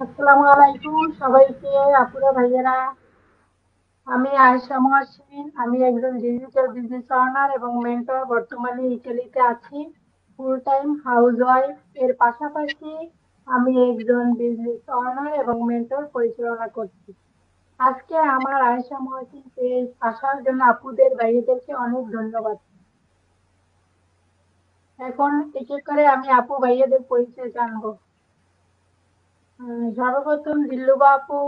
আসসালামু আলাইকুম সবাইকে, আপুরা ভাইয়েরা। আমি আয়েশা মহসিন। আমি একজন ডিজিটাল বিজনেস ওনার এবং মেন্টর। বর্তমানে ইতালিতে আছি, ফুল টাইম হাউস ওয়াইফ। এর পাশাপাশি আমি একজন বিজনেস ওনার এবং মেন্টর পরিচালনা করছি। আজকে আমার আয়েশা মহসিন পেজ আসার জন্য আপুদের ভাইয়েদেরকে অনেক ধন্যবাদ। এখন এক এক করে আমি আপু ভাইয়েদের পরিচয় জানবো। সর্বপ্রথম দিল্লুবা আপু।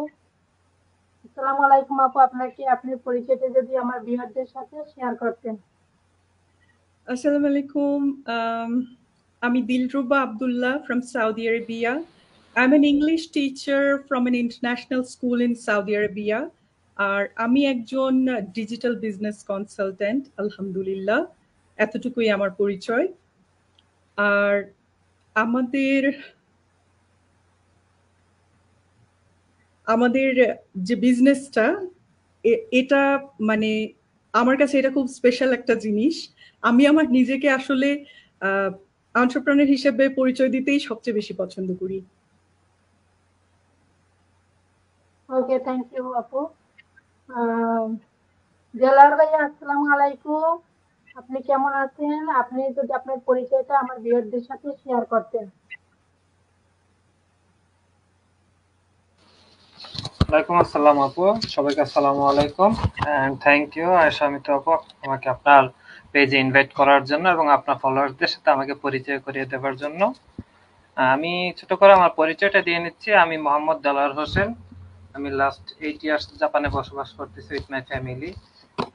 আসসালামু আলাইকুম আপু, আপনাকে আপনার পরিচয়টা যদি আমার ভিউয়ারদের সাথে শেয়ার করতেন। Assalamu alaikum. I'm Dilruba Abdullah from Saudi Arabia. I'm an English teacher from an international school in Saudi Arabia. আর আমি একজন ডিজিটাল বিজনেস কনসালটেন্ট, আলহামদুলিল্লাহ। এতটুকুই আমার পরিচয়। আর আমাদের আমাদের যে বিজনেসটা, এটা মানে আমার কাছে এটা খুব স্পেশাল একটা জিনিস। আমি আমার নিজেকে আসলে এন্টারপ্রেনার হিসেবে পরিচয় দিতেই সবচেয়ে বেশি পছন্দ করি। ওকে, থ্যাংক ইউ আপু। আহ, জেলার ভাইয়া, আসসালামু আলাইকুম। আপনি কেমন আছেন? আপনি যদি আপনার পরিচয়টা আমার ভিউয়ারদের সাথে শেয়ার করতেন। ওয়ালাইকুম আসসালাম আপু, সবাইকে আসসালামু আলাইকুম and thank you Ayesha Mitu আপু আমাকে আপনার পেজে ইনভাইট করার জন্য এবং আপনার ফলোয়ারদের সাথে আমাকে পরিচয় করিয়ে দেওয়ার জন্য। আমি ছোট করে আমার পরিচয়টা দিয়ে নিচ্ছি। আমি মোহাম্মদ দেলোয়ার হোসেন। আমি লাস্ট 8 ইয়ার্স জাপানে বসবাস করতেছি উইথ মাই ফ্যামিলি।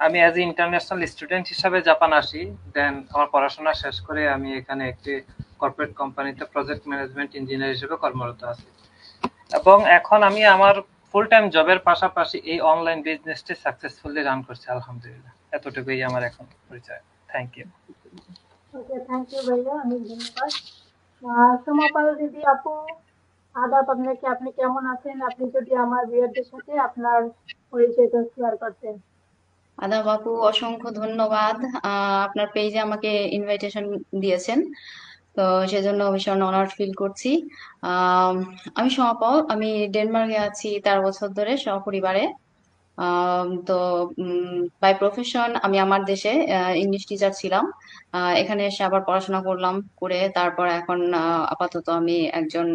আমি অ্যাজ এ ইন্টারন্যাশনাল স্টুডেন্ট হিসাবে জাপান আসি। দেন আমার পড়াশোনা শেষ করে আমি এখানে একটি কর্পোরেট কোম্পানিতে প্রজেক্ট ম্যানেজমেন্ট ইঞ্জিনিয়ার হিসেবে কর্মরত আছি এবং এখন আমি আমার ফুল টাইম জবের পাশাপাশি এই অনলাইন বিজনেসটি সাকসেসফুলি রান করছি আলহামদুলিল্লাহ। এতটুকুই আমার এখন পরিচয়। Thank you. Okay, thank you ভাইয়া, অনেক ধন্যবাদ। সোমাপাল দিদি আপু, আদাব আপনাকে। আপনি কেমন আছেন? আপনি যদি আমার ভিউয়ারদের সাথে আপনার পরিচয়টা শেয়ার করতেন। আদাব আপু, অসংখ্য ধন্যবাদ। আপনার পেজে আমাকে ইনভাইটেশন দিয়েছেন, তো সেজন্য ভীষণ অনার্ড ফিল করছি। আম, আমি সমাপল, আমি ডেনমার্কে আছি 13 বছর ধরে সপরিবারে। তো বাই প্রফেশন আমি আমার দেশে ইংলিশ টিচার ছিলাম। এখানে এসে আবার পড়াশোনা করলাম, করে তারপর এখন আপাতত আমি একজন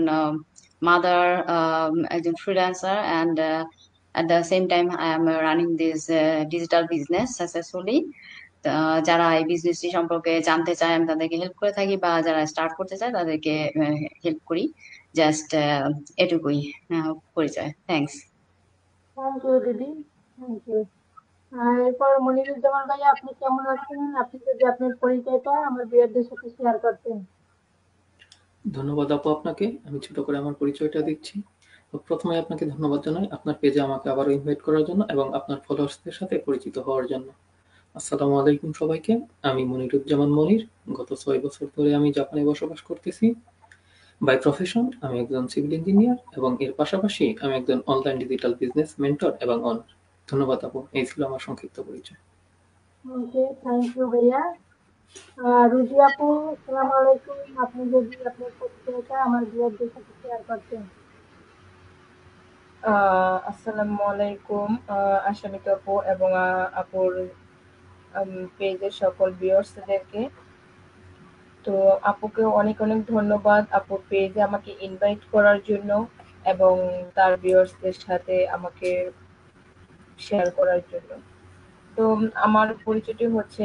মাদার, একজন freelancer, and at the same time I am running this digital business successfully. যারা এই বিজনেসটি সম্পর্কে জানতে চায় আমি তাদেরকে হেল্প করে থাকি, বা যারা স্টার্ট করতে চায় তাদেরকে হেল্প করি। জাস্ট এটুকুই পরিচয়। থ্যাঙ্কস। থ্যাংক ইউ দিদি, থ্যাংক ইউ। এরপর মনিরুজ্জামান ভাই, আপনি কেমন আছেন? আপনি যদি আপনার পরিচয়টা আমার ভিউয়ারদের সাথে শেয়ার করতেন। ধন্যবাদ আপু আপনাকে। আমি ছোট করে আমার পরিচয়টা দিচ্ছি। তো প্রথমে আপনাকে ধন্যবাদ জানাই আপনার পেজে আমাকে আবারও ইনভাইট করার জন্য এবং আপনার ফলোয়ার্সদের সাথে পরিচিত হওয়ার জন্য। আসসালামু আলাইকুম সবাইকে। আমি মনিরুজ্জামান মনির। গত 6 বছর ধরে আমি জাপানে বসবাস করতেছি। বাই প্রফেশন আমি একজন সিভিল ইঞ্জিনিয়ার এবং এর পাশাপাশি আমি একজন অনলাইন ডিজিটাল বিজনেস মেন্টর এবং অনার। ধন্যবাদ আপু, এই ছিল আমার সংক্ষিপ্ত পরিচয়। ওকে, থ্যাংক ইউ ভাইয়া। রুজি আপু, আসসালামু আলাইকুম। আপনি যদি আপনার পরিচয়টা আমার ভিউয়ারদের সাথে শেয়ার করতেন। আসসালামু আলাইকুম আশামিত আপু এবং আপুর পেজের সকল ভিউয়ার্সদেরকে। তো আপুকে অনেক অনেক ধন্যবাদ আপুর পেজে আমাকে ইনভাইট করার জন্য এবং তার ভিউয়ার্সদের সাথে আমাকে শেয়ার করার জন্য। তো আমার পরিচয়টি হচ্ছে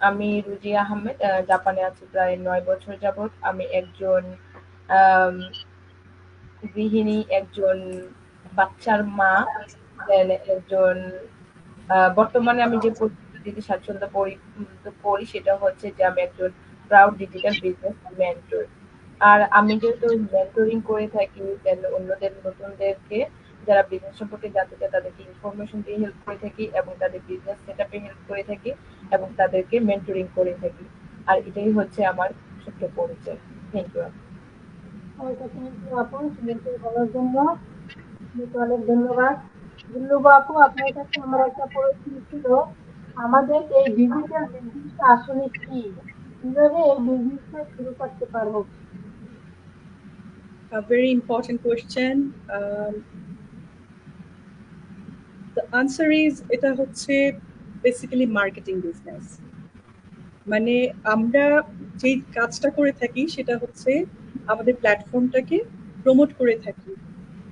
আমি রুজি আহমেদ, জাপানে আছি প্রায় 9 বছর যাবত। আমি একজন আম, গৃহিণী, একজন বাচ্চার মা, দেন একজন বর্তমানে আমি যে পরিস্থিতিতে স্বাচ্ছন্দ্য করি সেটা হচ্ছে যে আমি একজন প্রাউড ডিজিটাল বিজনেস মেন্টর। আর আমি যেহেতু মেন্টরিং করে থাকি, দেন অন্যদের নতুনদেরকে যারা বিজনেস সম্পর্কে জানতে চায় তাদেরকে ইনফরমেশন দিয়ে হেল্প করে থাকি এবং তাদের বিজনেস সেট আপে হেল্প করে থাকি এবং তাদেরকে মেন্টরিং করে থাকি। আর এটাই হচ্ছে আমার ছোট্ট পরিচয়। Thank you. Okay, thank you আপু, পরিচয় বলার জন্য আপনাকে অনেক ধন্যবাদ। দিল্লুবা আপু, আপনার কাছে আমার একটা প্রশ্ন ছিল। আমাদের এই ডিজিটাল বিজনেসটা আসলে কি? কিভাবে এই বিজনেসটা শুরু করতে পারবো? A very important question. The answer is এটা হচ্ছে বেসিক্যালি মার্কেটিং বিজনেস। মানে আমরা যে কাজটা করে থাকি সেটা হচ্ছে আমাদের প্ল্যাটফর্মটাকে প্রমোট করে থাকি।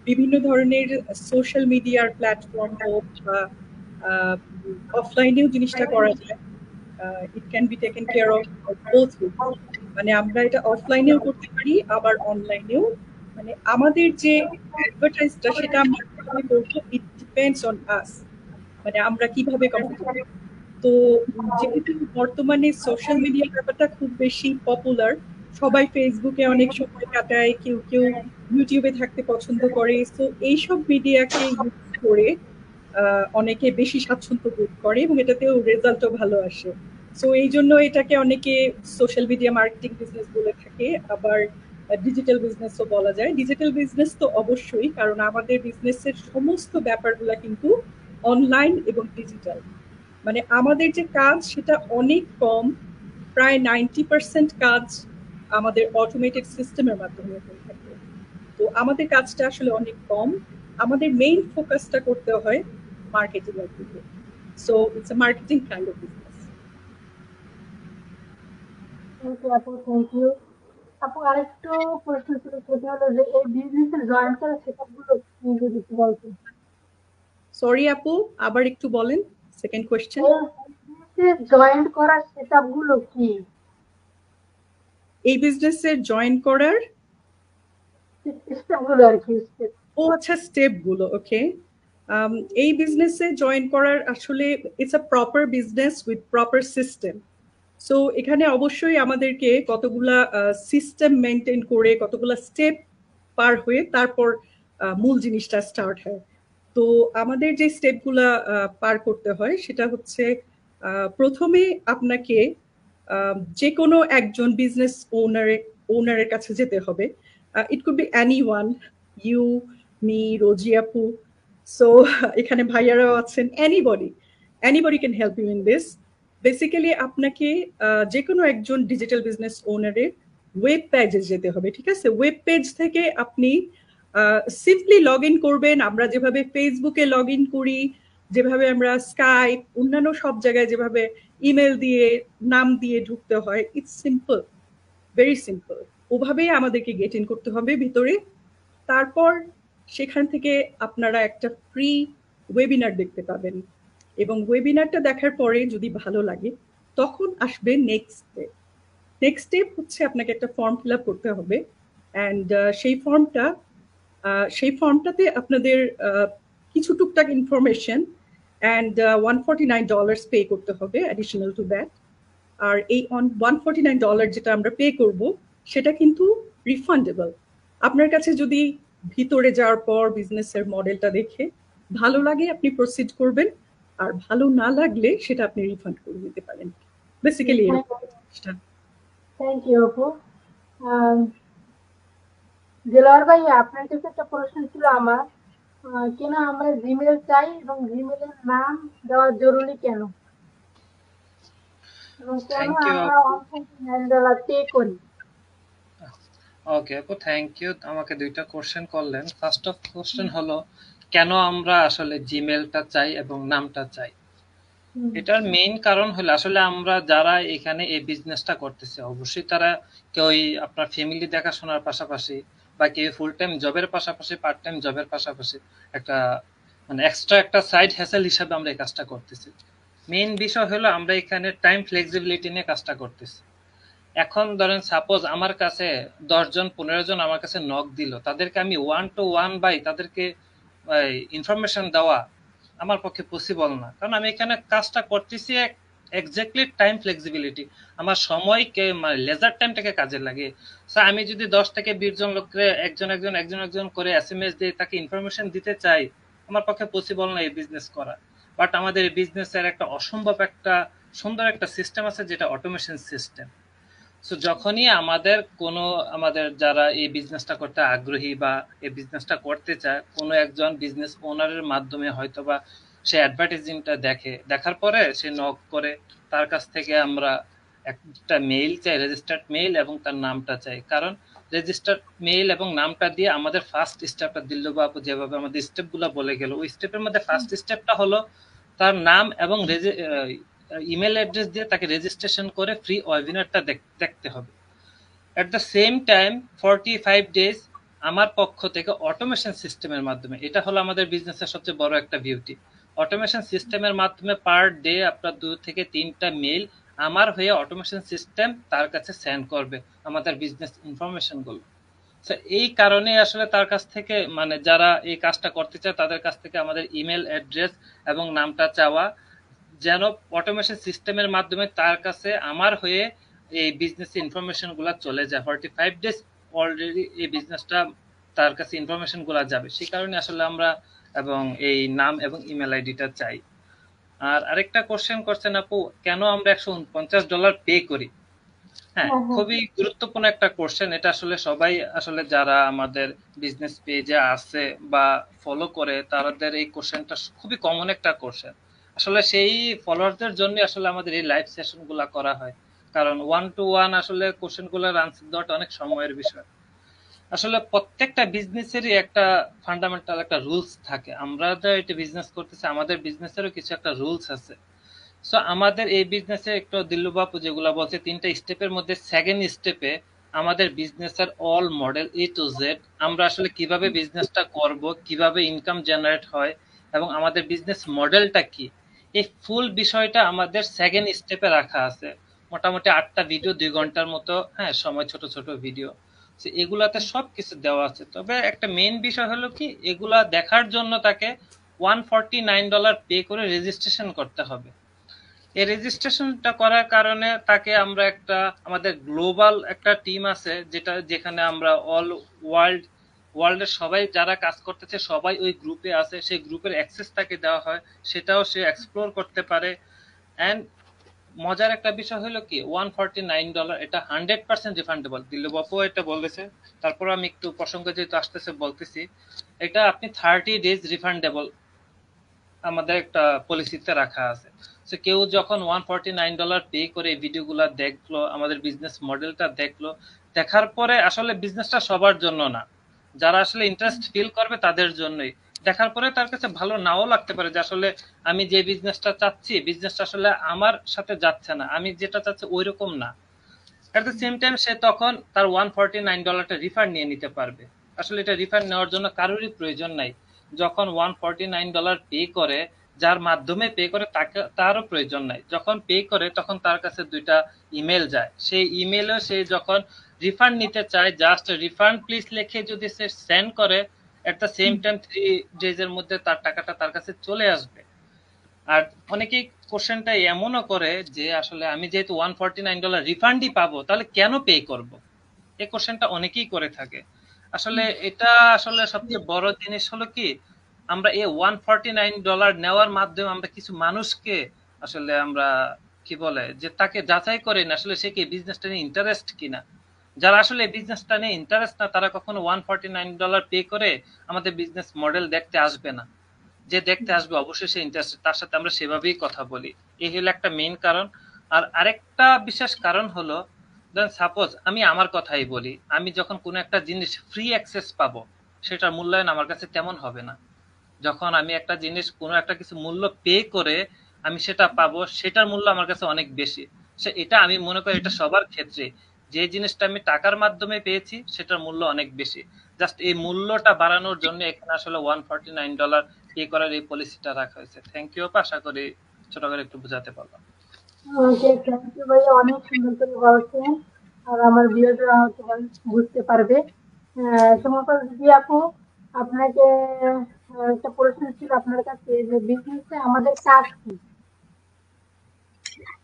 বিভিন্ন ধরনের সোশ্যাল মিডিয়ার প্ল্যাটফর্ম হোক বা অফলাইনেও জিনিসটা করা যায়। It can be taken care of both. মানে আমরা এটা অফলাইনেও করতে পারি আবার অনলাইনেও। মানে আমাদের যে অ্যাডভার্টাইজটা সেটা আমরা কিভাবে করবো, ইট ডিপেন্ডস অন আস। মানে আমরা কিভাবে কম্পিটিটিভ। তো যেহেতু বর্তমানে সোশ্যাল মিডিয়ার ব্যাপারটা খুব বেশি পপুলার, সবাই ফেসবুকে অনেক সময় কাটায়, কেউ কেউ ইউটিউবে থাকতে পছন্দ করে। তো এইসব মিডিয়াকে ইউজ করে অনেকে বেশি স্বাচ্ছন্দ্য বোধ করে এবং এটাতেও রেজাল্টও ভালো আসে। সো এই জন্য এটাকে অনেকে সোশ্যাল মিডিয়া মার্কেটিং বিজনেস বলে থাকে, আবার ডিজিটাল বিজনেসও বলা যায়। ডিজিটাল বিজনেস তো অবশ্যই, কারণ আমাদের বিজনেসের সমস্ত ব্যাপারগুলো কিন্তু অনলাইন এবং ডিজিটাল। মানে আমাদের যে কাজ সেটা অনেক কম, প্রায় 90% কাজ আমাদের অটোমেটেড সিস্টেমের মাধ্যমে হয়ে থাকে। তো আমাদের কাজটা আসলে অনেক কম, আমাদের মেইন ফোকাসটা করতে হয় মার্কেটিং এর দিকে। So it's a marketing kind of business. Thank you আপু, থ্যাংক ইউ। আপু আরেকটু প্রশ্ন ছিল, সেটা হলো যে এই বিজনেসে জয়েন করার সেটআপ গুলো কি যদি একটু বলতেন। সরি আপু, আবার একটু বলেন সেকেন্ড কোয়েশ্চেন। এই বিজনেসে জয়েন করার সেটআপ গুলো কি? এই বিজনেসে জয়েন করার স্টেপ গুলো আর কি, স্টেপ। ও আচ্ছা, স্টেপ গুলো। ওকে। এই বিজনেসে জয়েন করার আসলে it's a proper business with proper system. So এখানে অবশ্যই আমাদেরকে কতগুলা সিস্টেম মেনটেন করে কতগুলা স্টেপ পার হয়ে তারপর মূল জিনিসটা স্টার্ট হয়। তো আমাদের যে স্টেপগুলা পার করতে হয় সেটা হচ্ছে প্রথমে আপনাকে যে কোনো একজন বিজনেস ওনারের কাছে যেতে হবে। It could be any one, you, me, Rosie আপু, সো এখানে ভাইয়ারাও আছেন, anybody can help you in this. Basically আপনাকে যে কোনো একজন ডিজিটাল বিজনেস ওনারের ওয়েব পেজে যেতে হবে, ঠিক আছে? ওয়েব পেজ থেকে আপনি সিম্পলি লগ ইন করবেন। আমরা যেভাবে ফেসবুকে লগ ইন করি, যেভাবে আমরা স্কাইপ, অন্যান্য সব জায়গায় যেভাবে ইমেল দিয়ে নাম দিয়ে ঢুকতে হয়, ইটস সিম্পল, ভেরি সিম্পল। ওভাবেই আমাদেরকে গেট ইন করতে হবে ভিতরে। তারপর সেখান থেকে আপনারা একটা ফ্রি ওয়েবিনার দেখতে পাবেন এবং ওয়েবিনারটা দেখার পরে যদি ভালো লাগে তখন আসবে নেক্সট স্টেপ। নেক্সট স্টেপ হচ্ছে আপনাকে একটা ফর্ম ফিল আপ করতে হবে। অ্যান্ড সেই ফর্মটাতে আপনাদের কিছু টুকটাক ইনফরমেশন অ্যান্ড $149 পে করতে হবে অ্যাডিশনাল টু দ্যাট। আর এই $149 যেটা আমরা পে করব সেটা কিন্তু রিফান্ডেবল। আপনার কাছে যদি ভিতরে যাওয়ার পর বিজনেসের মডেলটা দেখে ভালো লাগে আপনি প্রসিড করবেন, আর ভালো না লাগলে সেটা আপনি রিফান্ড করে দিতে পারেন। বেসিক্যালি থ্যাংক ইউ আপু। দেলোয়ার ভাই, আপনার কাছে একটা প্রশ্ন ছিল আমার। কেন আমরা জিমেল চাই এবং জিমেলের নাম দেওয়া জরুরি কেন, এবং কেন থ্যাংক ইউ আমরা $149 পে করি? ওকে আপু, থ্যাংক ইউ। আমাকে দুইটা কোশ্চেন করলেন। ফার্স্ট অফ কোশ্চেন হলো কেন আমরা আসলে জিমেলটা চাই এবং নামটা চাই। এটার মেইন কারণ হলো আসলে আমরা যারা এখানে এই বিজনেসটা করতেছি অবশ্যই তারা কেউ আপনার ফ্যামিলি দেখাশোনার পাশাপাশি বা কেউ ফুল টাইম জবের পাশাপাশি পার্ট টাইম জবের পাশাপাশি একটা মানে এক্সট্রা একটা সাইড হ্যাসেল হিসাবে আমরা এই কাজটা করতেছি। মেইন বিষয় হলো আমরা এখানে টাইম ফ্লেক্সিবিলিটি নিয়ে কাজটা করতেছি। এখন ধরেন সাপোজ আমার কাছে 10 জন 15 জন আমার কাছে নক দিল, তাদেরকে আমি 1 to 1 বাই তাদেরকে ইনফরমেশন দেওয়া আমার পক্ষে পসিবল না, কারণ আমি এখানে কাজটা করতেছি এক্স্যাক্টলি টাইম ফ্লেক্সিবিলিটি, আমার সময়কে মানে লেজার টাইমটাকে কাজে লাগে। আমি যদি 10 থেকে 20 জন লোককে একজন করে এসএমএস দিয়ে তাকে ইনফরমেশন দিতে চাই, আমার পক্ষে পসিবল না এই বিজনেস করা। বাট আমাদের এই বিজনেসের একটা অসম্ভব একটা সুন্দর একটা সিস্টেম আছে যেটা অটোমেশন সিস্টেম। সো যখনই আমাদের যারা এই বিজনেসটা করতে আগ্রহী বা এই বিজনেসটা করতে চায়, কোনো একজন বিজনেস ওনারের মাধ্যমে হয়তোবা সে অ্যাডভার্টাইজিংটা দেখার পরে সে নক করে, তার কাছ থেকে আমরা একটা মেইল চাই, রেজিস্টার্ড মেইল, এবং তার নামটা চাই। কারণ রেজিস্টার মেইল এবং নামটা দিয়ে আমাদের ফার্স্ট স্টেপটা দিল্লুবা আপু যেভাবে আমাদের স্টেপগুলো বলে গেল, ওই স্টেপের মধ্যে ফার্স্ট স্টেপটা হলো তার নাম এবং ইমেল অ্যাড্রেস দিয়ে তাকে রেজিস্ট্রেশন করে ফ্রি ওয়েবিনারটা দেখতে হবে। At the same time 45 days আমার পক্ষ থেকে অটোমেশন সিস্টেমের মাধ্যমে, এটা হলো আমাদের বিজনেসের সবচেয়ে বড় একটা বিউটি, অটোমেশন সিস্টেমের মাধ্যমে পার ডে আপনার 2 থেকে 3টা মেইল আমার হয়ে অটোমেশন সিস্টেম তার কাছে সেন্ড করবে আমাদের বিজনেস ইনফরমেশনগুলো। এই কারণে আসলে তার কাছ থেকে, মানে যারা এই কাজটা করতে চায় তাদের কাছ থেকে আমাদের ইমেল অ্যাড্রেস এবং নামটা চাওয়া, যেন অটোমেশন সিস্টেমের মাধ্যমে তার কাছে আমার হয়ে এই বিজনেস ইনফরমেশন গুলা চলে যায়। 45 ডেজ অলরেডি এই বিজনেসটা তার কাছে ইনফরমেশন গুলা যাবে, সেই কারণে আসলে আমরা এবং এই নাম এবং ইমেল আইডিটা চাই। আর আরেকটা কোশ্চেন করছেন আপু, কেন আমরা $149 পে করি? হ্যাঁ, হ্যাঁ হ্যাঁ খুবই গুরুত্বপূর্ণ একটা কোশ্চেন। এটা আসলে সবাই আসলে যারা আমাদের বিজনেস পেজে আছে বা ফলো করে তাদের এই কোশ্চেনটা খুবই কমন একটা কোশ্চেন। আসলে সেই ফলোয়ারদের জন্য আসলে আমাদের এই লাইভ সেশন গুলা করা হয়, কারণ 1-to-1 আসলে কোশ্চেন গুলার আনসার দেওয়াটা অনেক সময়ের বিষয়। আসলে প্রত্যেকটা বিজনেসেরই একটা ফান্ডামেন্টাল একটা রুলস থাকে। আমরা যা এটা বিজনেস করতেছি, আমাদের বিজনেসেরও কিছু একটা রুলস আছে। সো আমাদের এই বিজনেসে একটু দিল্লুবাপু যেগুলা বলছে 3টা স্টেপের মধ্যে সেকেন্ড স্টেপে আমাদের বিজনেসের all model A to Z, আমরা আসলে কিভাবে বিজনেসটা করব, কিভাবে ইনকাম জেনারেট হয় এবং আমাদের বিজনেস মডেলটা কি, এই ফুল বিষয়টা আমাদের সেকেন্ড স্টেপে রাখা আছে। মোটামুটি 8টা ভিডিও, 2 ঘন্টার মতো হ্যাঁ সময়, ছোট ছোট ভিডিও। এগুলাতে সবকিছু দেওয়া আছে। তবে একটা মেইন বিষয় হলো কি, এগুলা দেখার জন্য তাকে $149 পে করে রেজিস্ট্রেশন করতে হবে। এই রেজিস্ট্রেশনটা করার কারণে তাকে আমরা একটা, আমাদের গ্লোবাল একটা টিম আছে যেখানে আমরা অল ওয়ার্ল্ডের সবাই যারা কাজ করতেছে সবাই ওই গ্রুপে আছে, সেই গ্রুপের অ্যাক্সেস তাকে দেওয়া হয়, সেটাও সে এক্সপ্লোর করতে পারে। এন্ড মজার একটা বিষয় হলো কি, $149 এটা 100% রিফান্ডেবল। দিল্লুবাপু এটা বলেছে, তারপর আমি একটু প্রসঙ্গ যেহেতু আসতেছে বলতেছি, এটা আপনি 30 ডেজ রিফান্ডেবল আমাদের একটা পলিসিতে রাখা আছে। সো কেউ যখন $149 পে করে এই ভিডিওগুলো দেখলো, আমাদের বিজনেস মডেলটা দেখলো, দেখার পরে আসলে বিজনেসটা সবার জন্য না, যারা আসলে ইন্টারেস্ট ফিল করবে তাদের জন্যই। দেখার পরে তার কাছে ভালো নাও লাগতে পারে যে আসলে আমি যে বিজনেসটা চাচ্ছি, বিজনেসটা আসলে আমার সাথে যাচ্ছে না, আমি যেটা চাচ্ছি ওই রকম না। এট দ্য সেম টাইম সে তখন তার $149টা রিফান্ড নিয়ে নিতে পারবে। আসলে এটা রিফান্ড নেওয়ার জন্য কারোরই প্রয়োজন নাই। যখন $149 পে করে, যার মাধ্যমে পে করে তারও প্রয়োজন নাই। যখন পে করে তখন তার কাছে 2টা ইমেল যায়, সেই ইমেলে সে যখন রিফান্ড নিতে চায়, জাস্ট রিফান্ড প্লিজ লিখে যদি সে সেন্ড করে, এট দ্য সেম টাইম 3 ডেজের মধ্যে তার টাকাটা তার কাছে চলে আসবে। আর অনেকেই কোশ্চেনটা এমনও করে যে আসলে আমি যেহেতু $149 রিফান্ডই পাবো, তাহলে কেন পে করব? এই কোশ্চেনটা অনেকেই করে থাকে। আসলে এটা আসলে সবচেয়ে বড় জিনিস হলো কি, আমরা এই $149 নেওয়ার মাধ্যমে আমরা কিছু মানুষকে আসলে আমরা কি বলে যে তাকে যাচাই করেন আসলে সে কি বিজনেসটা নিয়ে ইন্টারেস্ট কিনা। যারা আসলে বিজনেসটা নিয়ে ইন্টারেস্ট না, তারা কখনো $149 পে করে আমাদের বিজনেস মডেল দেখতে আসবে না। যে দেখতে আসবে অবশ্যই সে ইন্টারেস্টেড, তার সাথে আমরা সেভাবেই কথা বলি। এই হলো একটা মেইন কারণ। আর আরেকটা বিশেষ কারণ হলো, সাপোজ আমি আমার কথাই বলি, আমি যখন কোনো একটা জিনিস ফ্রি অ্যাক্সেস পাবো, সেটার মূল্যায়ন আমার কাছে তেমন হবে না। যখন আমি একটা জিনিস, কোনো একটা কিছু মূল্য পে করে আমি সেটা পাবো, সেটার মূল্য আমার কাছে অনেক বেশি। এটা আমি মনে করি এটা সবার ক্ষেত্রে, যে জিনিসটা আমি টাকার মাধ্যমে পেয়েছি সেটার মূল্য অনেক বেশি। জাস্ট এই মূল্যটা বাড়ানোর জন্য এখানে আসলে $149 পে করার এই পলিসিটা রাখা হয়েছে। থ্যাংক ইউ, আশা করি ছোট করে একটু বোঝাতে পারলাম। ওকে, থ্যাংক ইউ ভাইয়া, অনেক সুন্দর করে বলছেন। আর আমার ভিউয়াররা হয়তো বা বুঝতে পারবে। সমপল দিদি আপু, আপনাকে একটা প্রশ্ন ছিল আপনার কাছে, যে বিজনেসে আমাদের কাজ কি?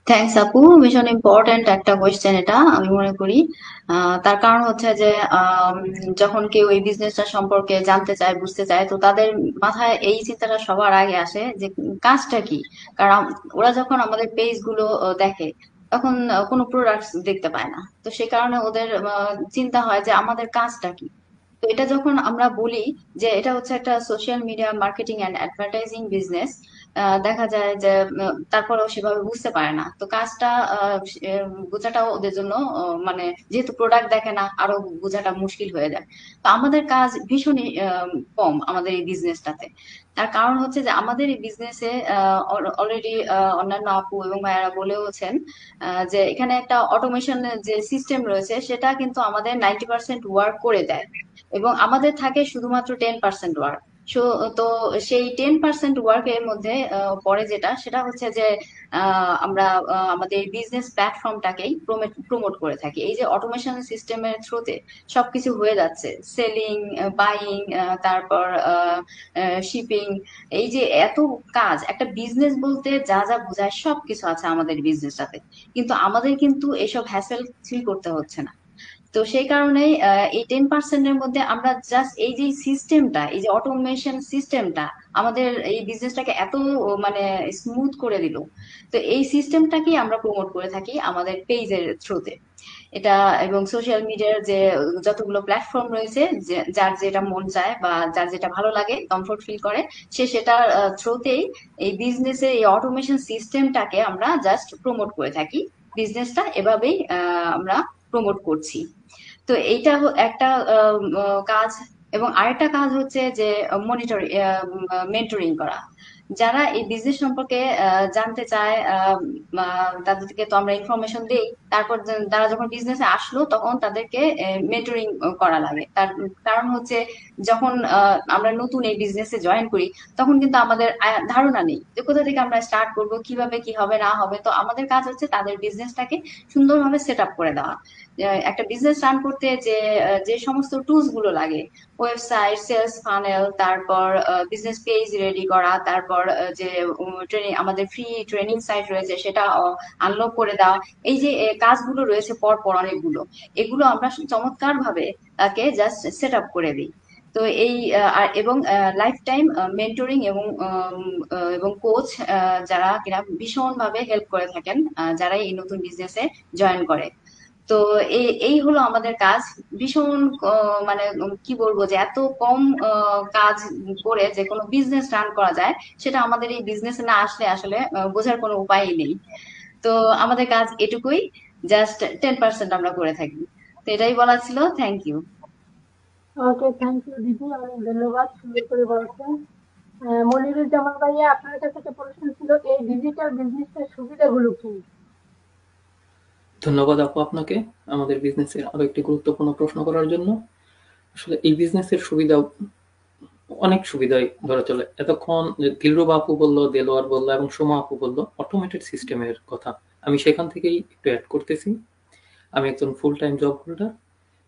থ্যাংকস আপু, ভীষণ ইম্পর্ট্যান্ট একটা কোয়েশ্চেন এটা আমি মনে করি। তার কারণ হচ্ছে যে যখন কেউ এই বিজনেসটা সম্পর্কে জানতে চায়, বুঝতে চায়, তো তাদের মাথায় এই চিন্তাটা সবার আগে আসে যে কাজটা কি। কারণ ওরা যখন আমাদের পেজ গুলো দেখে, তখন কোনো প্রোডাক্টস দেখতে পায় না, তো সেই কারণে ওদের চিন্তা হয় যে আমাদের কাজটা কি। তো এটা যখন আমরা বলি যে এটা হচ্ছে একটা social media marketing and advertising business, দেখা যায় যে তারপরেও সেভাবে বুঝতে পারে না। তো কাজটা বোঝাটাও ওদের জন্য মানে যেহেতু প্রোডাক্ট দেখে না, আরো বোঝাটা মুশকিল হয়ে যায়। তো আমাদের কাজ ভীষণই কম আমাদের এই বিজনেসটাতে। তার কারণ হচ্ছে যে আমাদের এই বিজনেসে অলরেডি অন্যান্য আপু এবং ভাইয়ারা বলেওছেন যে এখানে একটা অটোমেশন যে সিস্টেম রয়েছে সেটা কিন্তু আমাদের 90% ওয়ার্ক করে দেয়, এবং আমাদের থাকে শুধুমাত্র 10% ওয়ার্ক। তো সেই 10% ওয়ার্কের মধ্যে পরে যেটা সেটা হচ্ছে যে আমরা আমাদের বিজনেস প্ল্যাটফর্মটাকেই প্রমোট করে থাকি। এই যে অটোমেশন সিস্টেমের থ্রুতে সবকিছু হয়ে যাচ্ছে, সেলিং, বাইং, তারপর শিপিং, এই যে এত কাজ, একটা বিজনেস বলতে যা যা বোঝায় সবকিছু আছে আমাদের বিজনেসটাতে। কিন্তু আমাদের কিন্তু এসব হ্যাসেল ফিল করতে হচ্ছে না। তো সেই কারণে এই 10%-এর মধ্যে আমরা জাস্ট এই যে সিস্টেমটা, এই যে অটোমেশন সিস্টেমটা আমাদের এই বিজনেসটাকে এত মানে স্মুথ করে দিল। তো এই সিস্টেমটাকেই আমরা প্রমোট করে থাকি আমাদের পেজের থ্রুতে এটা। এবং সোশ্যাল মিডিয়ার যে যতগুলো প্ল্যাটফর্ম রয়েছে, যার যেটা মন চায় বা যার যেটা ভালো লাগে, কমফোর্ট ফিল করে, সে সেটার থ্রুতেই এই বিজনেসের এই অটোমেশন সিস্টেমটাকে আমরা জাস্ট প্রমোট করে থাকি। বিজনেসটা এভাবেই আমরা প্রমোট করছি। তো এইটা একটা কাজ। এবং আরেকটা কাজ হচ্ছে যে মনিটরিং, মেন্টরিং করা। যারা এই বিজনেস সম্পর্কে জানতে চায়, তাদেরকে তো আমরা ইনফরমেশন দেই। তারপর তারা যখন বিজনেসে আসলো তখন তাদেরকে মেন্টরিং করা লাগে। তার কারণ হচ্ছে যখন আমরা নতুন এই বিজনেসে জয়েন করি তখন কিন্তু আমাদের ধারণা নেই যে কোথা থেকে আমরা স্টার্ট করব, কিভাবে কি হবে না হবে। তো আমাদের কাজ হচ্ছে তাদের বিজনেসটাকে সুন্দরভাবে সেট আপ করে দেওয়া। একটা বিজনেস রান করতে যে যে সমস্ত টুলস গুলো লাগে, ওয়েবসাইট, সেলস ফানেল, তারপর বিজনেস পেজ রেডি করা, তারপর যে ট্রেনিং, আমাদের ফ্রি ট্রেনিং সাইট রয়েছে সেটা আনলক করে দেওয়া, এই যে কাজগুলো রয়েছে পর পর অনেকগুলো, এগুলো আমরা চমৎকার ভাবে তাকে জাস্ট সেট আপ করে দিই। তো এই এবং লাইফ টাইম মেন্টরিং এবং কোচ যারা কিনা ভীষণ ভাবে হেল্প করে থাকেন যারা এই নতুন বিজনেসে জয়েন করে। তো এই হলো আমাদের কাজ। ভীষণ মানে কি বলবো যে এত কম কাজ করে যে কোনো বিজনেস রান করা যায়, সেটা আমাদের এই বিজনেস না আসলে আসলে বোঝার কোনো উপায়ই নেই। তো আমাদের কাজ এটুকুই, জাস্ট 10% আমরা করে থাকি। তো এটাই বলা ছিল। Thank you. Okay, thank you দিদি, অনেক ধন্যবাদ, সুন্দর করে বলছেন। মনিরুজ্জামান ভাইয়া, আপনার কাছে একটা প্রশ্ন ছিল, এই ডিজিটাল বিজনেসের সুবিধাগুলো কি? ধন্যবাদ আপু আপনাকে আমাদের বিজনেসের আরো একটি গুরুত্বপূর্ণ প্রশ্ন করার জন্য। আসলে এই বিজনেসের সুবিধা অনেক সুবিধাই ধরা চলে। এতক্ষণ যে দিলরুবা আপু বললো, দেলোয়ার বললো এবং সোমা আপু বললো অটোমেটেড সিস্টেমের কথা, আমি সেখান থেকেই একটু অ্যাড করতেছি। আমি একজন ফুল টাইম জব হোল্ডার।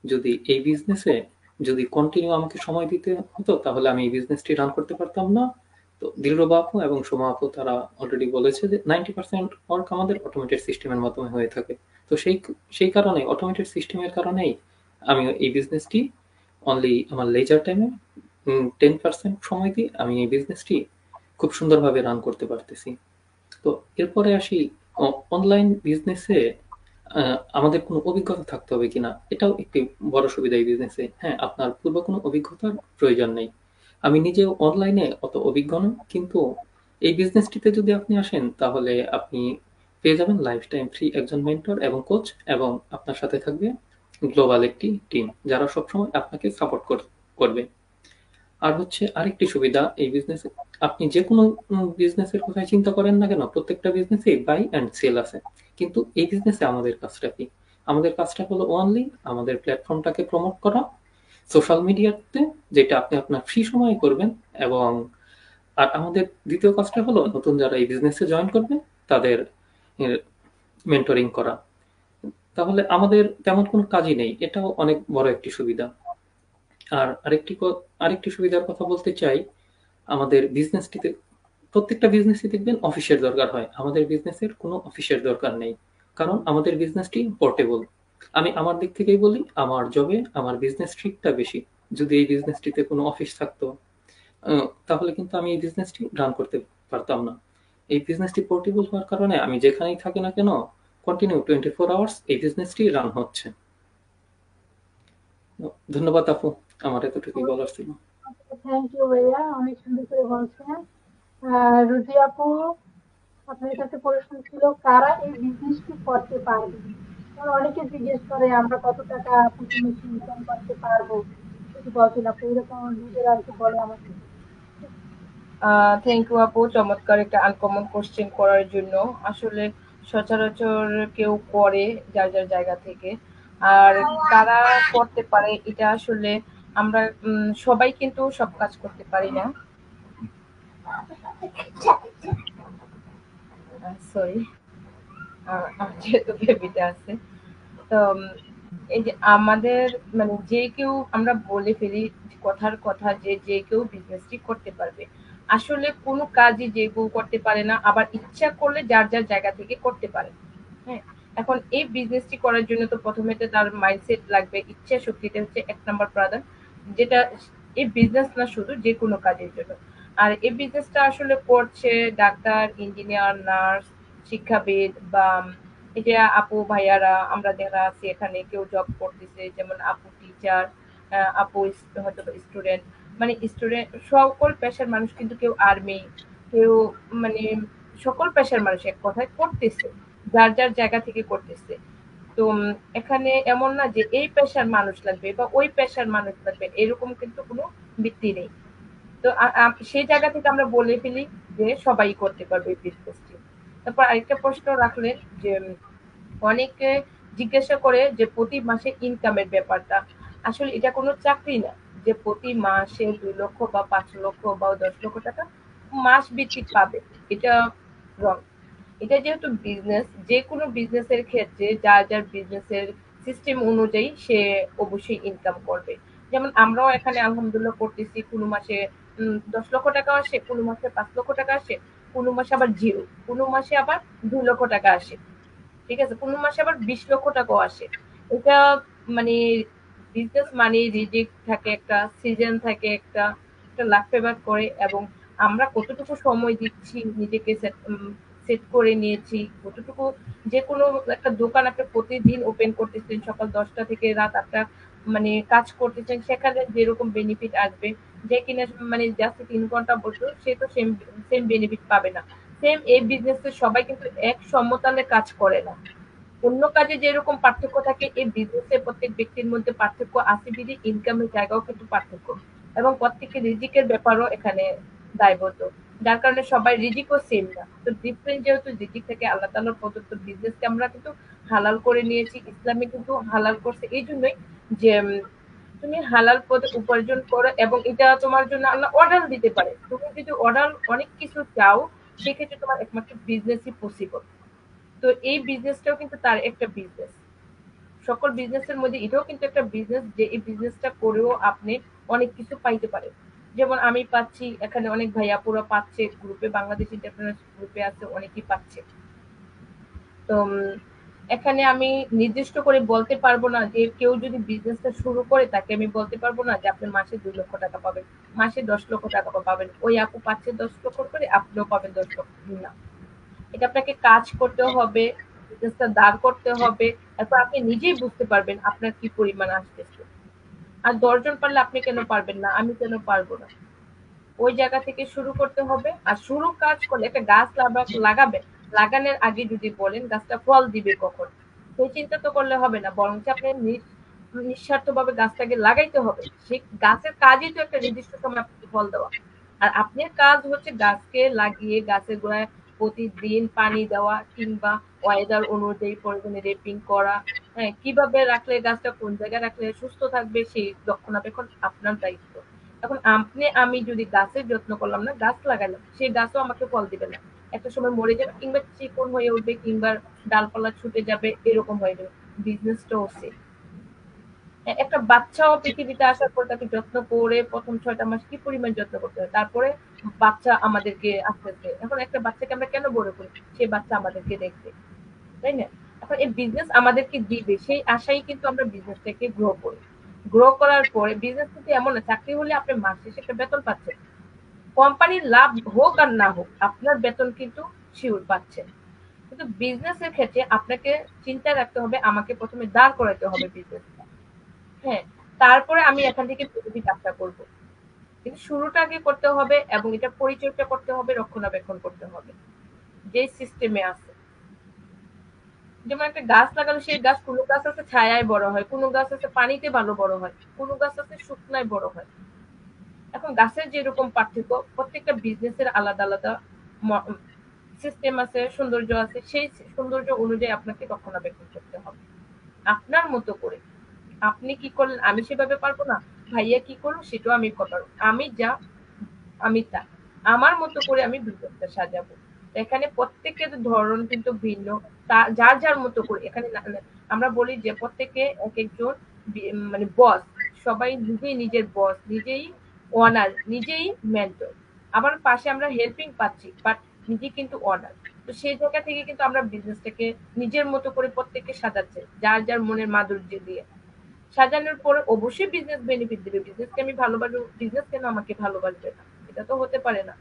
যদি এই বিজনেসে যদি কন্টিনিউ আমাকে সময় দিতে হতো তাহলে আমি এই বিজনেসটি রান করতে পারতাম না। তো দিলরুবা আপু এবং সোমা আপু তারা অলরেডি বলেছে যে 90% ওয়ার্ক আমাদের অটোমেটেড সিস্টেমের মাধ্যমে হয়ে থাকে। তো সেই কারণে অটোমেটেড সিস্টেমের কারণেই আমি এই বিজনেসটি অনলি আমার লেজার টাইমে 10% সময় দিয়ে আমি এই বিজনেসটি খুব সুন্দরভাবে রান করতে পারতেছি। তো এরপরে আসি অনলাইন বিজনেসে আমাদের কোনো অভিজ্ঞতা থাকতে হবে কিনা, এটাও একটি বড় সুবিধা এই বিজনেসে। হ্যাঁ, আপনার পূর্ব কোনো অভিজ্ঞতার প্রয়োজন নেই। আমি নিজেও অনলাইনে অত অভিজ্ঞ নই, কিন্তু এই বিজনেসটিতে যদি আপনি আসেন তাহলে আপনি পেয়ে যাবেন লাইফ টাইম ফ্রি একজন মেন্টর এবং কোচ, এবং আপনার সাথে থাকবে গ্লোবাল একটি টিম যারা সবসময় আপনাকে সাপোর্ট করবে। আর হচ্ছে আরেকটি সুবিধা এই বিজনেসে, আপনি যে কোনো বিজনেসের কথাই চিন্তা করেন না কেন, প্রত্যেকটা বিজনেসে বাই অ্যান্ড সেল আছে। কিন্তু এই বিজনেসে আমাদের কাজটা কি? আমাদের কাজটা হলো অনলি আমাদের প্ল্যাটফর্মটাকে প্রমোট করা সোশ্যাল মিডিয়াতে, যেটা আপনি আপনার ফ্রি সময়ে করবেন। এবং আর আমাদের দ্বিতীয় কাজটা হলো নতুন যারা এই বিজনেসে জয়েন করবে তাদের মেন্টরিং করা। তাহলে আমাদের তেমন কোনো কাজই নেই, এটাও অনেক বড় একটি সুবিধা। আর আরেকটি সুবিধার কথা বলতে চাই, আমাদের বিজনেসটিতে প্রত্যেকটা বিজনেসই দেখবেন অফিসের দরকার হয়, আমাদের বিজনেসের কোনো অফিসের দরকার নেই, কারণ আমাদের বিজনেসটি পোর্টেবল। আমি আমার দিক থেকেই বলি, আমার জবে আমার বিজনেস ট্রিকটা বেশি। যদি এই বিজনেসটিতে কোনো অফিস থাকতো তাহলে কিন্তু আমি এই বিজনেসটি রান করতে পারতাম না। এই বিজনেসটি পোর্টেবল হওয়ার কারণে আমি যেখানেই থাকি না কেন কন্টিনিউ 24 আওয়ার্স এই বিজনেসটি রান হচ্ছে। ধন্যবাদ আপু, আমার এতটুকুই বলার ছিল। থ্যাংক ইউ ভাইয়া, অনেক সুন্দর করে বলছেন। রুজি আপু, আপনার কাছে প্রশ্ন ছিল কারা এই বিজনেসটি করতে পারবে। কারণ অনেকে জিজ্ঞেস করে আমরা কত টাকা প্রতি মাসে ইনকাম করতে পারবো, যদি বলতেন আপনি এরকম নিজেরা একটু বলে আমাকে। থ্যাংক ইউ আপু, চমৎকার একটা আনকমন কোশ্চেন করার জন্য। আসলে সচরাচর কেউ করে যার যার জায়গা থেকে। আর কারা করতে পারে এটা আসলে আমরা সবাই কিন্তু সব কাজ করতে পারি না। সরি, যেহেতু বেবিটা আছে। তো এই যে আমাদের মানে যে কেউ আমরা বলে ফেলি কথার কথা যে যে কেউ বিজনেসটি করতে পারবে। আসলে কোনো কাজই যে কেউ করতে পারে না, আবার ইচ্ছা করলে যার যার জায়গা থেকে করতে পারে। হ্যাঁ, এখন এই বিজনেসটি করার জন্য তো প্রথমে তো তার মাইন্ডসেট লাগবে, ইচ্ছা শক্তিটা হচ্ছে এক নাম্বার প্রধান, যেটা এই বিজনেস না শুধু যে কোনো কাজের জন্য। আর এই বিজনেসটা আসলে করছে ডাক্তার, ইঞ্জিনিয়ার, নার্স, শিক্ষাবিদ বা এই যে আপু ভাইয়ারা আমরা যারা আছি এখানে, কেউ জব করতেছে, যেমন আপু টিচার, আপু হয়তো স্টুডেন্ট, মানে স্টুডেন্ট সকল পেশার মানুষ, কিন্তু কেউ আর্মি, কেউ মানে সকল পেশার মানুষ এক কথায় করতেছে, যার যার জায়গা থেকে করতেছে। তো এখানে এমন না যে এই পেশার মানুষ লাগবে বা ওই পেশার মানুষ লাগবে, এরকম কিন্তু কোনো ভিত্তি নেই। তো সেই জায়গা থেকে আমরা বলে ফেলি যে সবাই করতে পারবে এই বিজনেসটি। তারপর আরেকটা প্রশ্ন রাখলেন যে অনেকে জিজ্ঞাসা করে যে প্রতি মাসে ইনকামের ব্যাপারটা। আসলে এটা কোনো চাকরি না যে প্রতি মাসে 2 লক্ষ বা 5 লক্ষ বা 10 লক্ষ টাকা মাস ভিত্তিক পাবে। এটা রং। এটা যেহেতু বিজনেস, যে কোনো বিজনেসের ক্ষেত্রে যার যার বিজনেসের সিস্টেম অনুযায়ী সে অবশ্যই ইনকাম করবে। যেমন আমরাও এখানে আলহামদুলিল্লাহ করতেছি, কোনো মাসে 10 লক্ষ টাকা আসে, কোনো মাসে 5 লক্ষ টাকা আসে, কোনো মাসে আবার জিরো, কোনো মাসে আবার 2 লক্ষ টাকা আসে। ঠিক আছে? কোন মাসে আবার 20 লক্ষ টাকাও আসে। এটা মানে বিজনেস মানে রিজিক থাকে একটা, সিজন থাকে একটা, একটা লাক ফেভার করে, এবং আমরা কতটুকু সময় দিচ্ছি নিজেকে সেট করে নিয়েছি, কতটুকু যে কোনো একটা দোকান আপনি প্রতিদিন ওপেন করতেছেন সকাল 10টা থেকে রাত 8টা, মানে কাজ করতেছেন, সেখানে যেরকম বেনিফিট আসবে, যে কিনা মানে জাস্ট 3 ঘন্টা বসলো সে তো সেম সেম বেনিফিট পাবে না। সেম এই বিজনেসে সবাই কিন্তু এক সমতালে কাজ করে না। অন্য কাজে যেরকম পার্থক্য থাকে, এই বিজনেসে প্রত্যেক ব্যক্তির মধ্যে পার্থক্য আছে বিধি ইনকামের জায়গাও কিন্তু পার্থক্য, এবং প্রত্যেকের রিজিকের ব্যাপারও এখানে দায়বদ্ধ। যার কারণে সবাই রিজিকও সেম না। তো ডিফারেন্ট যেহেতু রিজিক থেকে আল্লাহ তাআলার প্রদত্ত বিজনেসকে আমরা কিন্তু হালাল করে নিয়েছি। ইসলামে কিন্তু হালাল করছে এই জন্যই যে তুমি হালাল পথে উপার্জন করো, এবং এটা তোমার জন্য আল্লাহ অর্ডার দিতে পারে। তুমি যদি অর্ডার অনেক কিছু চাও, সেক্ষেত্রে তোমার একমাত্র বিজনেসই পসিবল। তো এই বিজনেসটাও কিন্তু তার একটা বিজনেস। সকল বিজনেসের মধ্যে এটাও কিন্তু একটা বিজনেস, যে এই বিজনেসটা করেও আপনি অনেক কিছু পাইতে পারেন। যেমন আমি পাচ্ছি, এখানে অনেক ভাই আপুরা পাচ্ছে, গ্রুপে বাংলাদেশ এন্টারপ্রেনার গ্রুপে আছে, অনেকেই পাচ্ছে। তো এখানে আমি নির্দিষ্ট করে বলতে পারবো না যে কেউ যদি বিজনেসটা শুরু করে তাকে আমি বলতে পারবো না যে আপনি মাসে 2 লক্ষ টাকা পাবেন, মাসে 10 লক্ষ টাকা পাবেন, ওই আপু পাচ্ছে 10 লক্ষ করে, আপনিও পাবেন 10 লক্ষ। না, এটা আপনাকে কাজ করতে হবে, বিজনেসটা দাঁড় করতে হবে। তারপর আপনি নিজেই বুঝতে পারবেন আপনার কি পরিমাণ আসতেছে। আর 10 জন পারলে আপনি কেন পারবেন না, আমি কেন পারবো না? ওই জায়গা থেকে শুরু করতে হবে। আর শুরু কাজ করলে একটা গাছ লাগাবেন, লাগানোর আগে যদি বলেন গাছটা ফল দিবে কখন, সেই চিন্তা তো করলে হবে না, বরঞ্চ আপনি নিঃস্বার্থভাবে গাছটাকে লাগাইতে হবে। সেই গাছের কাজই তো একটা নির্দিষ্ট সময় আপনাকে ফল দেওয়া। আর আপনার কাজ হচ্ছে গাছকে লাগিয়ে গাছের গোড়ায় প্রতিদিন পানি দেওয়া, কিংবা ওয়েদার অনুযায়ী প্রয়োজনে রেপিং করা। হ্যাঁ, কিভাবে রাখলে গাছটা কোন জায়গায় রাখলে সুস্থ থাকবে সেই রক্ষণাবেক্ষণ আপনার দায়িত্ব। এখন আপনি আমি যদি গাছের যত্ন করলাম না, গাছ লাগালাম, সেই গাছও আমাকে ফল দিবে না। একটা সময় মরে যাবে, কিংবা চিকন হয়ে উঠবে, কিংবা ডালপালা ছুটে যাবে, এরকম হয়ে যাবে। বিজনেসটাও সেম। একটা বাচ্চাও পৃথিবীতে আসার পর তাকে যত্ন করে প্রথম 6টা মাস কি পরিমাণ যত্ন করতে হয়, তারপরে বাচ্চা আমাদেরকে আস্তে আস্তে, এখন একটা বাচ্চাকে আমরা কেন বড় করি, সেই বাচ্চা আমাদেরকে দেখবে, তাই না? এখন এই বিজনেস আমাদেরকে দিবে সেই আশাই কিন্তু আমরা বিজনেসটাকে গ্রো করি। গ্রো করার পরে বিজনেস কিন্তু এমন না, চাকরি হলে আপনি মাস শেষে একটা বেতন পাচ্ছেন, কোম্পানির লাভ হোক আর না হোক আপনার বেতন কিন্তু শিওর পাচ্ছেন। কিন্তু বিজনেসের ক্ষেত্রে আপনাকে চিন্তা রাখতে হবে, আমাকে প্রথমে দাঁড় করাতে হবে বিজনেসটা। হ্যাঁ, তারপরে আমি এখান থেকে বেনিফিট আশা করব। কিন্তু শুরুটা আগে করতে হবে এবং এটা পরিচর্যা করতে হবে, রক্ষণাবেক্ষণ করতে হবে যে সিস্টেমে আছে। যেমন একটা গাছ লাগালে সেই গাছ, কোনো গাছ আছে ছায়ায় বড় হয়, কোনো গাছ আছে পানিতে ভালো বড় হয়, কোনো গাছ আছে শুকনায় বড় হয়। এখন গাছের যেরকম পার্থক্য, প্রত্যেকটা বিজনেসের আলাদা আলাদা সিস্টেম আছে, সৌন্দর্য আছে, সেই সৌন্দর্য অনুযায়ী আপনাকে রক্ষণাবেক্ষণ করতে হবে আপনার মতো করে। আপনি কি করলেন আমি সেভাবে পারবো না, ভাইয়া কি করলো সেটাও আমি পারবো, আমি যা আমি তা আমার মতো করে আমি বিজনেসটা সাজাবো। এখানে প্রত্যেকের ধরন কিন্তু ভিন্ন, যার যার মতো করে। এখানে আমরা বলি যে প্রত্যেকে এক একজন মানে বস, সবাই নিজেই নিজের বস, নিজেই ওনার, নিজেই মেন্টর। আবার পাশে আমরা হেল্পিং পাচ্ছি, বাট নিজে কিন্তু ওনার। তো সেই জায়গা থেকে কিন্তু আমরা বিজনেসটাকে নিজের মতো করে প্রত্যেককে সাজাচ্ছে, যার যার মনের মাধুর্য দিয়ে। সাজানোর পরে অবশ্যই বিজনেস বেনিফিট দিবে। বিজনেসকে আমি ভালোবাসবো, বিজনেস কেন আমাকে ভালোবাসবে না? এটা তো হতে পারে না।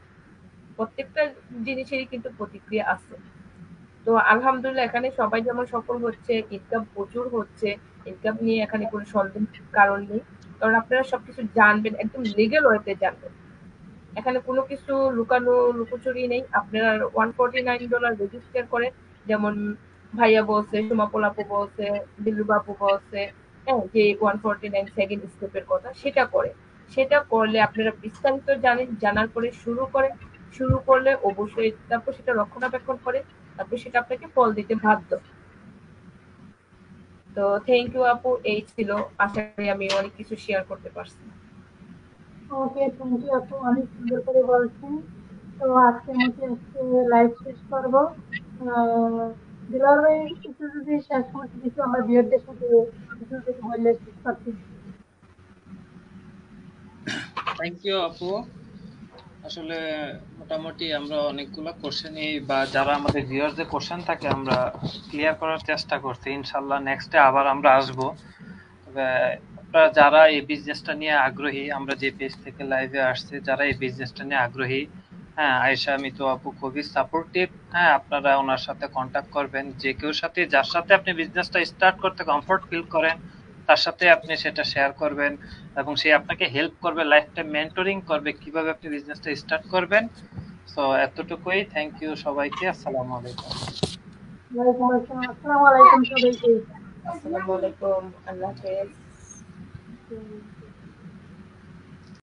প্রত্যেকটা জিনিসেরই কিন্তু প্রতিক্রিয়া আছে। তো আলহামদুলিল্লাহ এখানে সবাই যেমন সফল হচ্ছে, ইনকাম প্রচুর হচ্ছে, ইনকাম নিয়ে এখানে কোনো সন্দেহ কারণ নেই। কারণ আপনারা সবকিছু জানবেন, একদম লিগেল ওয়েতে জানবেন। এখানে কোনো কিছু লুকানো লুকোচুরি নেই। আপনারা $149 রেজিস্টার করেন, যেমন ভাইয়া বলছে, সুমাপল আপু বলছে, দিল্লু বাবু বলছে, হ্যাঁ, যে 149 সেকেন্ড স্টেপের কথা, সেটা করে। সেটা করলে আপনারা বিস্তারিত জানেন, জানার পরে শুরু করেন। শুরু করলে অবশ্যই তারপর সেটা রক্ষণাবেক্ষণ করে, তারপর সেটা আপনাকে ফল দিতে বাধ্য। তো থ্যাংক ইউ আপু, এই ছিল। আশা করি আমি অনেক কিছু শেয়ার করতে পারছি। ওকে, থ্যাংক ইউ আপু, অনেক সুন্দর করে বলছেন। তো আজকের মতো আজকে লাইভ শেষ করবো। দিলার ভাই, কিছু যদি শেষ করতে কিছু আমার বিয়েরদের সাথে কিছু যদি বললে শেষ করতে। থ্যাংক ইউ আপু। আসলে মোটামুটি আমরা অনেকগুলো কোশ্চেনই বা যারা আমাদের ভিউয়ারদের কোশ্চেন থাকে আমরা ক্লিয়ার করার চেষ্টা করছি। ইনশাল্লাহ নেক্সটে আবার আমরা আসবো। তবে আপনারা যারা এই বিজনেসটা নিয়ে আগ্রহী, আমরা যে পেজ থেকে লাইভে আসছে, যারা এই বিজনেসটা নিয়ে আগ্রহী, হ্যাঁ, আয়েশা মিতু আপু খুবই সাপোর্টিভ। হ্যাঁ, আপনারা ওনার সাথে কন্ট্যাক্ট করবেন। যে কেউ সাথে, যার সাথে আপনি বিজনেসটা স্টার্ট করতে কমফোর্ট ফিল করেন, তার সাথে আপনি সেটা শেয়ার করবেন এবং সে আপনাকে হেল্প করবে, লাইফ টাইম মেন্টরিং করবে কিভাবে আপনি বিজনেসটা স্টার্ট করবেন। সো এতটুকুই। থ্যাংক ইউ সবাইকে। আসসালামু আলাইকুম। ওয়ালাইকুম আসসালাম, আসসালামু আলাইকুম সবাইকে। আসসালামু আলাইকুম, আল্লাহ হাফেজ। হুম।